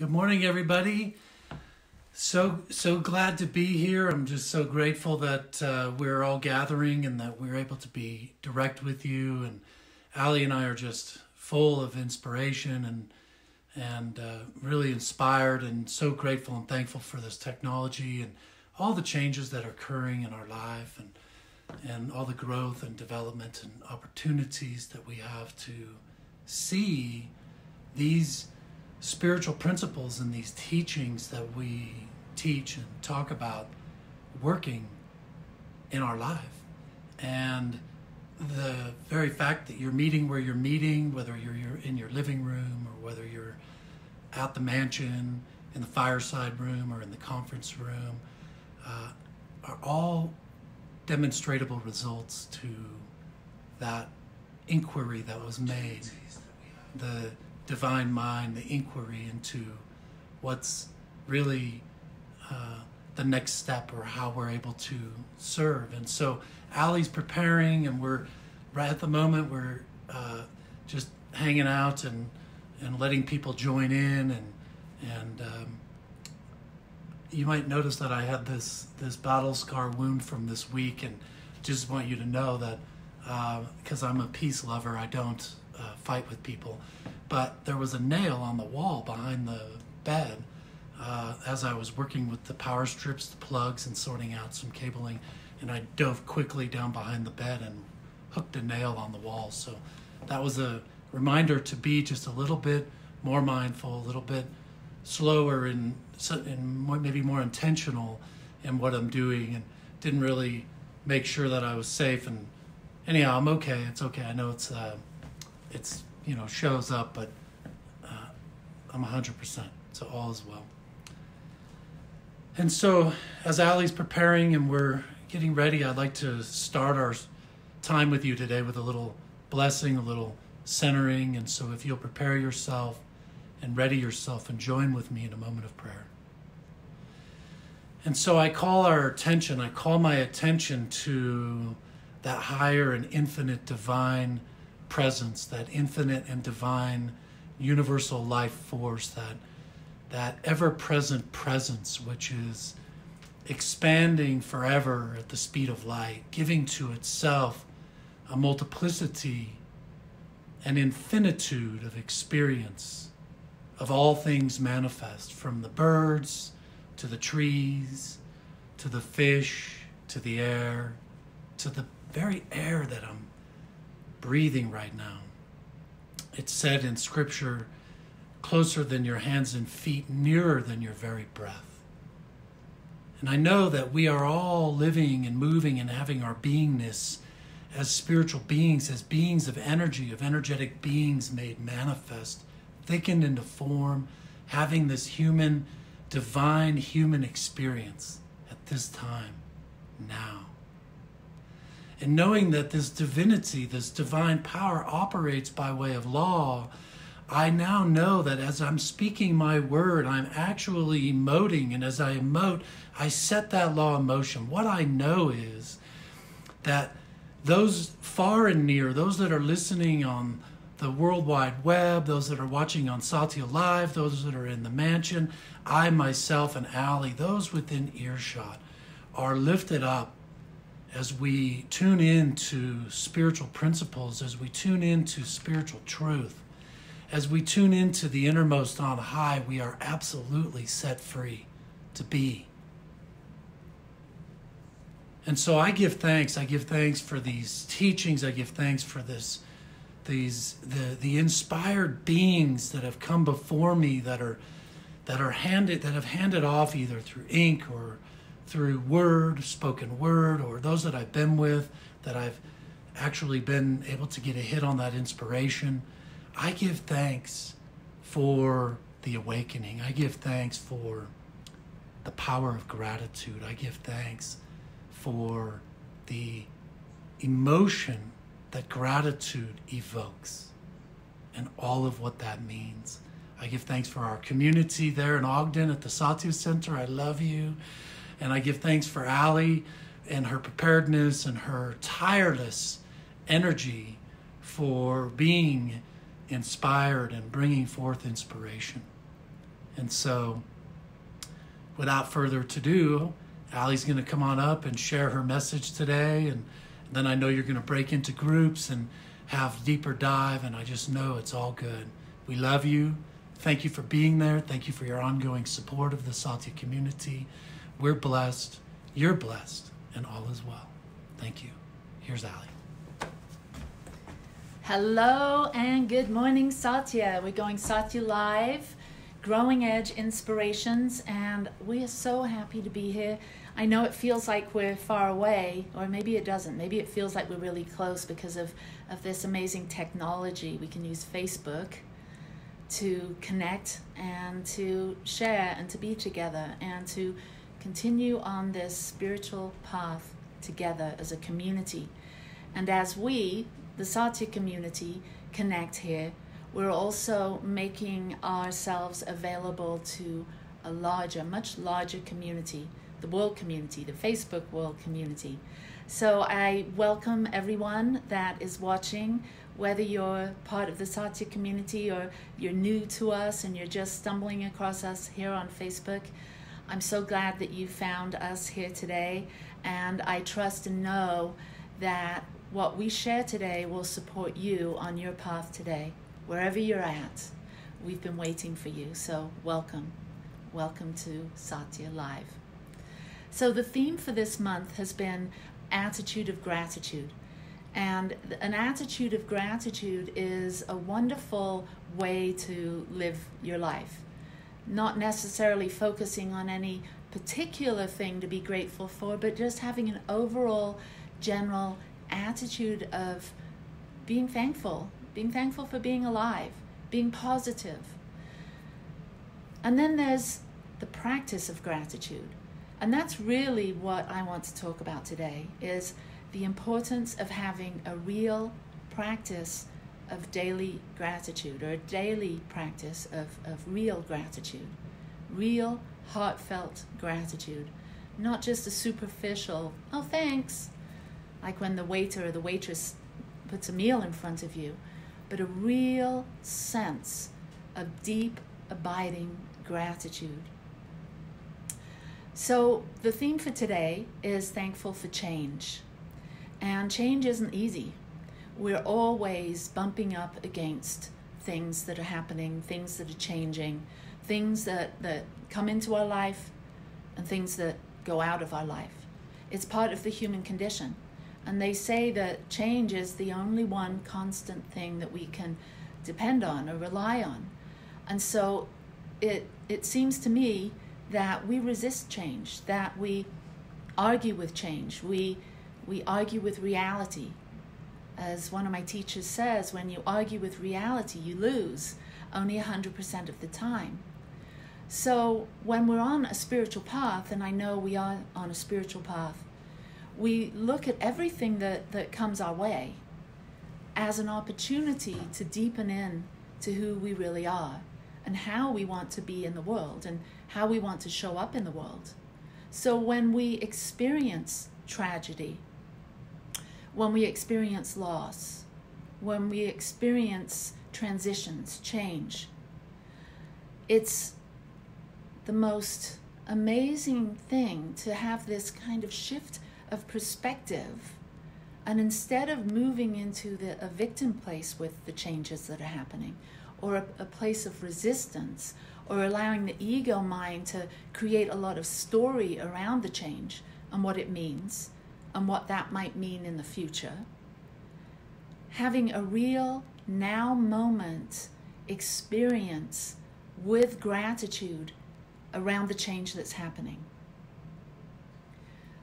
Good morning, everybody. So glad to be here. I'm just so grateful that we're all gathering and that we're able to be direct with you. And Allie and I are just full of inspiration and really inspired, and so grateful and thankful for this technology and all the changes that are occurring in our life, and all the growth and development and opportunities that we have to see these spiritual principles and these teachings that we teach and talk about working in our life. And the very fact that you're meeting where you're meeting, whether you're in your living room or whether you're at the mansion, in the fireside room or in the conference room, are all demonstrable results to that inquiry that was made, the divine mind, the inquiry into what's really the next step, or how we're able to serve. And so Allie's preparing, and we're right at the moment, we're just hanging out and letting people join in, and you might notice that I had this battle scar wound from this week, and just want you to know that because I'm a peace lover, I don't fight with people. But there was a nail on the wall behind the bed as I was working with the power strips, the plugs, and sorting out some cabling, and I dove quickly down behind the bed and hooked a nail on the wall. So that was a reminder to be just a little bit more mindful, a little bit slower, and maybe more intentional in what I'm doing, and didn't really make sure that I was safe. And anyhow, I'm okay. It's okay. I know it's shows up, but I'm 100%, so all is well. And so as Allie's preparing and we're getting ready, I'd like to start our time with you today with a little blessing, a little centering. And so if you'll prepare yourself and ready yourself and join with me in a moment of prayer. And so I call my attention to that higher and infinite divine presence, that infinite and divine universal life force, that ever-present presence, which is expanding forever at the speed of light, giving to itself a multiplicity and infinitude of experience of all things manifest, from the birds to the trees to the fish to the air, to the very air that I'm breathing right now. It's said in Scripture, closer than your hands and feet, nearer than your very breath. And I know that we are all living and moving and having our beingness as spiritual beings, as beings of energy, of energetic beings made manifest, thickened into form, having this divine human experience at this time, now. And knowing that this divinity, this divine power operates by way of law, I now know that as I'm speaking my word, I'm actually emoting. And as I emote, I set that law in motion. What I know is that those far and near, those that are listening on the World Wide Web, those that are watching on Satya Live, those that are in the mansion, I myself and Allie, those within earshot, are lifted up as we tune into spiritual principles, as we tune into spiritual truth, as we tune into the innermost on high. We are absolutely set free to be. And so I give thanks. I give thanks for these teachings. I give thanks for the inspired beings that have come before me, that have handed off either through ink or through spoken word, or those that I've been with, that I've actually been able to get a hit on that inspiration. I give thanks for the awakening. I give thanks for the power of gratitude. I give thanks for the emotion that gratitude evokes and all of what that means. I give thanks for our community there in Ogden at the Satya Center. I love you. And I give thanks for Allie and her preparedness and her tireless energy for being inspired and bringing forth inspiration. And so, without further ado, Allie's going to come on up and share her message today. And then I know you're going to break into groups and have deeper dive. And I just know it's all good. We love you. Thank you for being there. Thank you for your ongoing support of the Satya community. We're blessed. You're blessed. And all is well. Thank you. Here's Allie. Hello and good morning, Satya. We're going Satya Live, Growing Edge Inspirations, and we are so happy to be here. I know it feels like we're far away, or maybe it doesn't. Maybe it feels like we're really close because of this amazing technology. We can use Facebook to connect and to share and to be together and to continue on this spiritual path together as a community. And as we, the Satya community, connect here, we're also making ourselves available to a larger, much larger community, the world community, the Facebook world community. So I welcome everyone that is watching, whether you're part of the Satya community or you're new to us and you're just stumbling across us here on Facebook. I'm so glad that you found us here today, and I trust and know that what we share today will support you on your path today, wherever you're at. We've been waiting for you, so welcome. Welcome to Satya Live. So the theme for this month has been attitude of gratitude. And an attitude of gratitude is a wonderful way to live your life. Not necessarily focusing on any particular thing to be grateful for, but just having an overall general attitude of being thankful for being alive, being positive. And then there's the practice of gratitude. And that's really what I want to talk about today, is the importance of having a real practice of daily gratitude, or a daily practice of real gratitude, real heartfelt gratitude, not just a superficial, oh thanks, like when the waiter or the waitress puts a meal in front of you, but a real sense of deep, abiding gratitude. So the theme for today is thankful for change. And change isn't easy. We're always bumping up against things that are happening, things that are changing, things that come into our life and things that go out of our life. It's part of the human condition. And they say that change is the only one constant thing that we can depend on or rely on. And so it seems to me that we resist change, that we argue with change, we argue with reality. As one of my teachers says, when you argue with reality, you lose only 100% of the time. So when we're on a spiritual path, and I know we are on a spiritual path, we look at everything that comes our way as an opportunity to deepen in to who we really are and how we want to be in the world and how we want to show up in the world. So when we experience tragedy, when we experience loss, when we experience transitions, change, it's the most amazing thing to have this kind of shift of perspective. And instead of moving into a victim place with the changes that are happening, or a place of resistance, or allowing the ego mind to create a lot of story around the change and what it means and what that might mean in the future, having a real now moment experience with gratitude around the change that's happening.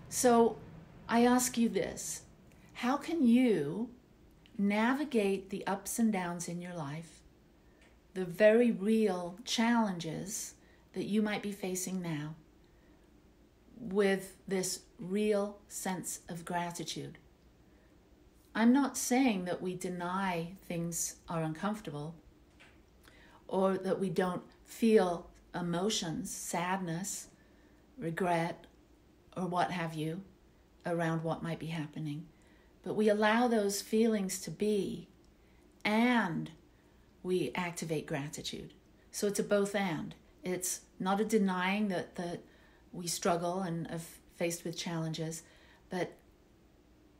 So I ask you this: how can you navigate the ups and downs in your life, the very real challenges that you might be facing now, with this real sense of gratitude? I'm not saying that we deny things are uncomfortable or that we don't feel emotions, sadness, regret, or what have you, around what might be happening. But we allow those feelings to be, and we activate gratitude. So it's a both and. It's not a denying that we struggle and are faced with challenges, but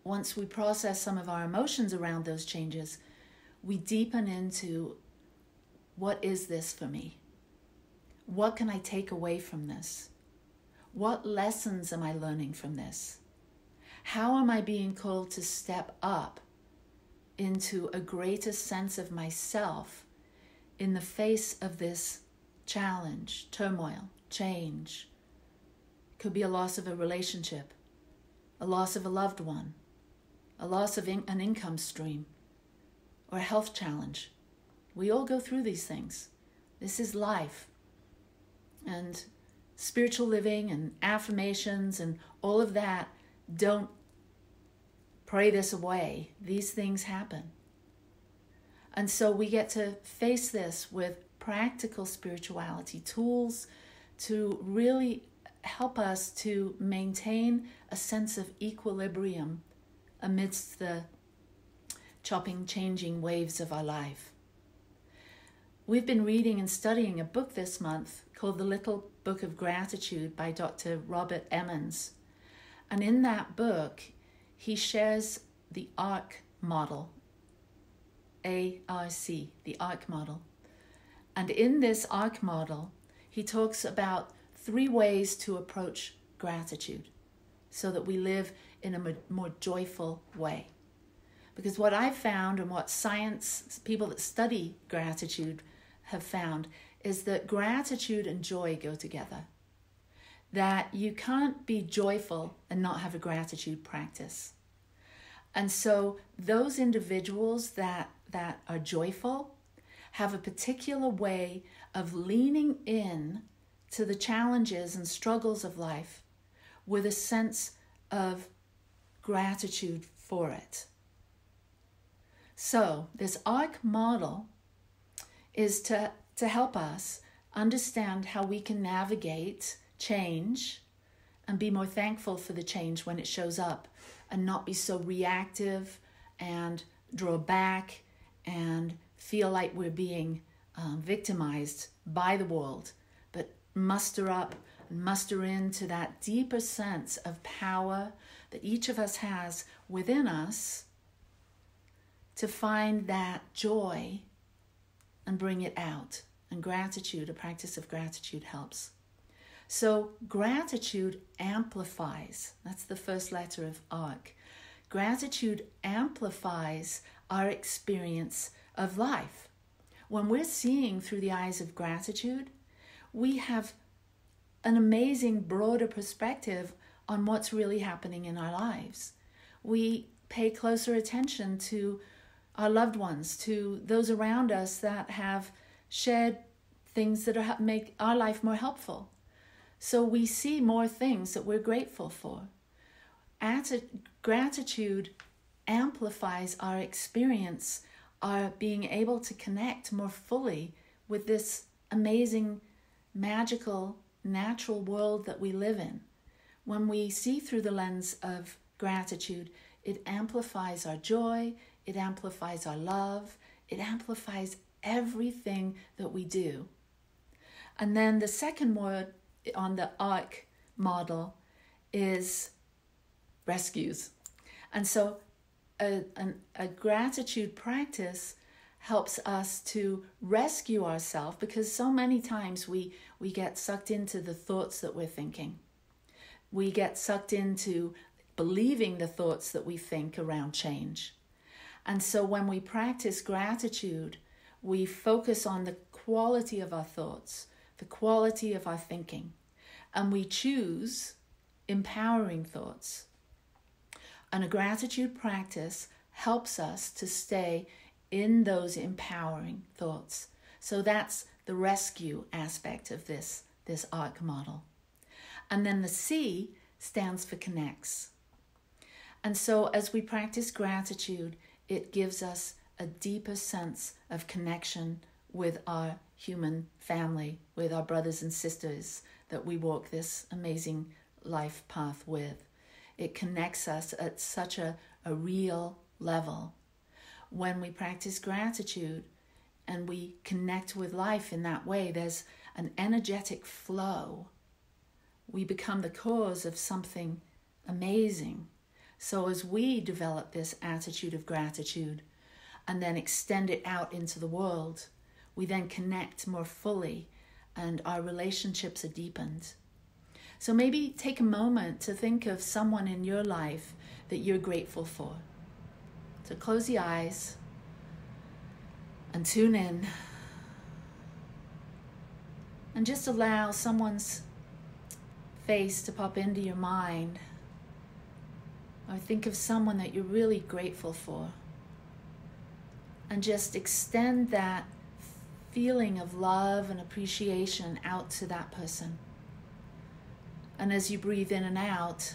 once we process some of our emotions around those changes, we deepen into, what is this for me? What can I take away from this? What lessons am I learning from this? How am I being called to step up into a greater sense of myself in the face of this challenge, turmoil, change? Could be a loss of a relationship, a loss of a loved one, a loss of an income stream, or a health challenge. We all go through these things. This is life. And spiritual living and affirmations and all of that don't pray this away. These things happen. And so we get to face this with practical spirituality tools to really help us to maintain a sense of equilibrium amidst the chopping, changing waves of our life. We've been reading and studying a book this month called The Little Book of Gratitude by Dr. Robert Emmons. And in that book, he shares the ARC model, A-R-C, the ARC model. And in this ARC model, he talks about 3 ways to approach gratitude so that we live in a more joyful way. Because what I've found, and what science, people that study gratitude have found, is that gratitude and joy go together. That you can't be joyful and not have a gratitude practice. And so those individuals that are joyful have a particular way of leaning in to the challenges and struggles of life with a sense of gratitude for it. So this ARC model is to help us understand how we can navigate change and be more thankful for the change when it shows up, and not be so reactive and draw back and feel like we're being victimized by the world, but muster up and muster into that deeper sense of power that each of us has within us to find that joy and bring it out. And gratitude, a practice of gratitude, helps. So gratitude amplifies. That's the first letter of ARC. Gratitude amplifies our experience of life. When we're seeing through the eyes of gratitude, we have an amazing broader perspective on what's really happening in our lives. We pay closer attention to our loved ones, to those around us that have shared things that make our life more helpful. So we see more things that we're grateful for. Gratitude amplifies our experience, our being able to connect more fully with this amazing, magical, natural world that we live in. When we see through the lens of gratitude, it amplifies our joy, it amplifies our love, it amplifies everything that we do. And then the second word on the ARC model is rescues. And so a gratitude practice helps us to rescue ourselves, because so many times we get sucked into the thoughts that we're thinking. We get sucked into believing the thoughts that we think around change. And so when we practice gratitude, we focus on the quality of our thoughts, the quality of our thinking, and we choose empowering thoughts. And a gratitude practice helps us to stay in those empowering thoughts. So that's the rescue aspect of this ARC model. And then the C stands for connects. And so as we practice gratitude, it gives us a deeper sense of connection with our human family, with our brothers and sisters that we walk this amazing life path with. It connects us at such a real level. When we practice gratitude and we connect with life in that way, there's an energetic flow. We become the cause of something amazing. So as we develop this attitude of gratitude and then extend it out into the world, we then connect more fully and our relationships are deepened. So maybe take a moment to think of someone in your life that you're grateful for. So close the eyes and tune in and just allow someone's face to pop into your mind, or think of someone that you're really grateful for, and just extend that feeling of love and appreciation out to that person. And as you breathe in and out,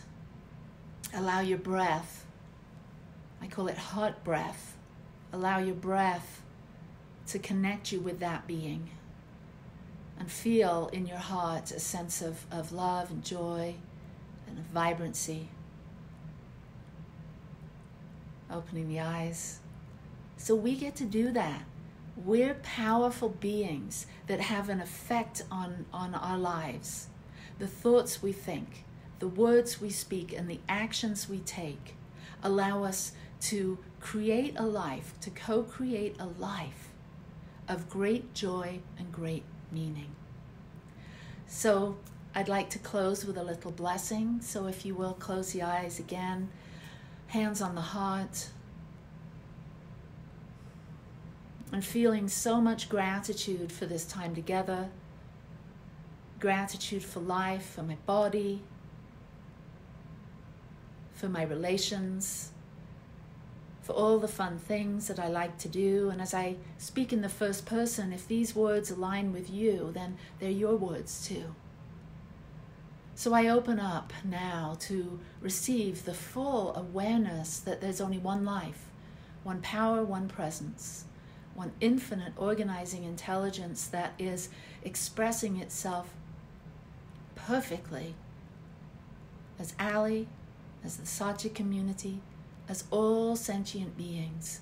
allow your breath, I call it heart breath, allow your breath to connect you with that being. And feel in your heart a sense of love and joy and of vibrancy. Opening the eyes. So we get to do that. We're powerful beings that have an effect on our lives. The thoughts we think, the words we speak, and the actions we take allow us to create a life, to co-create a life of great joy and great meaning. So I'd like to close with a little blessing. So if you will, close the eyes again, hands on the heart, and feeling so much gratitude for this time together, gratitude for life, for my body, for my relations, for all the fun things that I like to do. And as I speak in the first person, if these words align with you, then they're your words too. So I open up now to receive the full awareness that there's only one life, one power, one presence, one infinite organizing intelligence that is expressing itself perfectly as Ali, as the Satya community, as all sentient beings.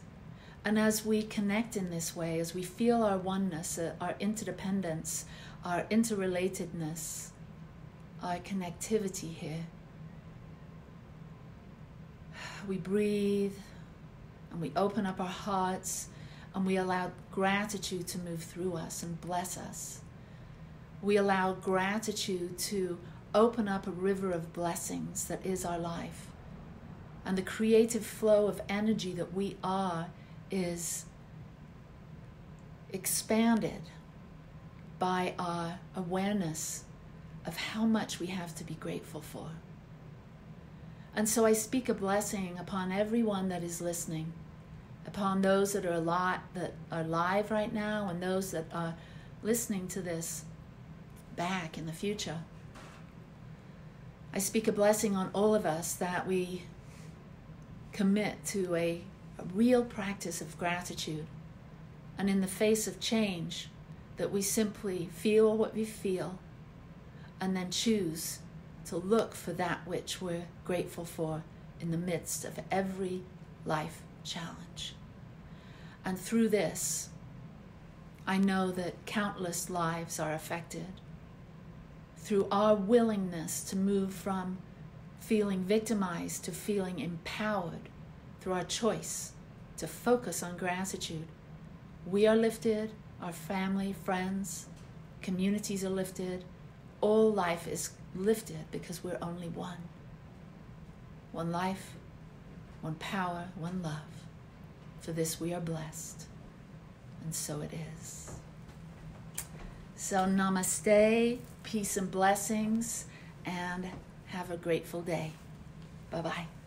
And as we connect in this way, as we feel our oneness, our interdependence, our interrelatedness, our connectivity here, we breathe and we open up our hearts and we allow gratitude to move through us and bless us. We allow gratitude to open up a river of blessings that is our life. And the creative flow of energy that we are is expanded by our awareness of how much we have to be grateful for. And so I speak a blessing upon everyone that is listening, upon those that are live right now, and those that are listening to this back in the future. I speak a blessing on all of us that we commit to a real practice of gratitude, and in the face of change, that we simply feel what we feel and then choose to look for that which we're grateful for in the midst of every life challenge. And through this, I know that countless lives are affected through our willingness to move from feeling victimized to feeling empowered, through our choice to focus on gratitude. We are lifted, our family, friends, communities are lifted. All life is lifted because we're only one. One life, one power, one love. For this we are blessed, and so it is. So namaste, peace and blessings, and have a grateful day. Bye-bye.